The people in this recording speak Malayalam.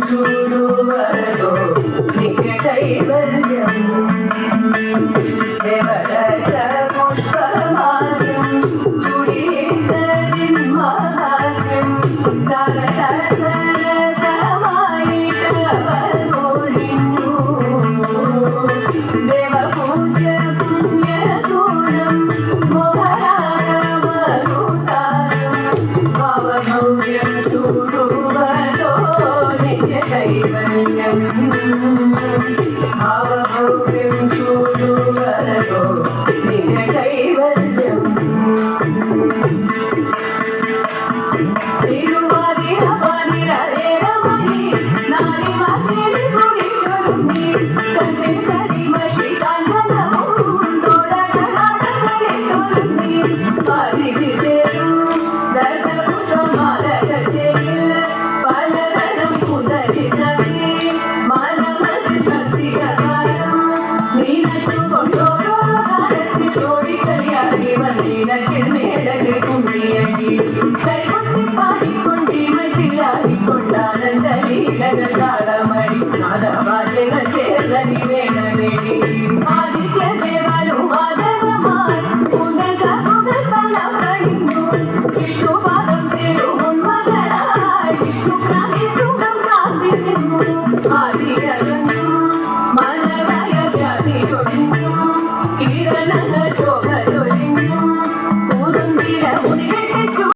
ചൂടുവരോ നിത്യ കൈവല്യം ദേവദശ പുഷ്പമാല്യം ചുടിയിട്ടതിൻ മഹാത്മ്യം സരസരസമായിട്ട് ഒഴിഞ്ഞു ദേവപൂജ പുണ്യസൂനം മോഹരാഗമരുസാരം ഭാവഭൗര്യം ചൂടുവരോ കൈവല്യം ഭാവഭൗര്യം ചൂടുവരോ നിത്യ കൈവല്യം തിരുവാതിര പതിരേരമണി നാലിമാച്ചേരി കുറിച്ചൊരുങ്ങി കണ്ണിൽ കരിമഷി കാഞ്ചനവും തോടകളാടകളിൽ തുടങ്ങി പതിവിൽ ചേരും ദശപുഷ്പമാലകൾ ചെയ്യിൽ മേളകൾ കുമ്മിയടി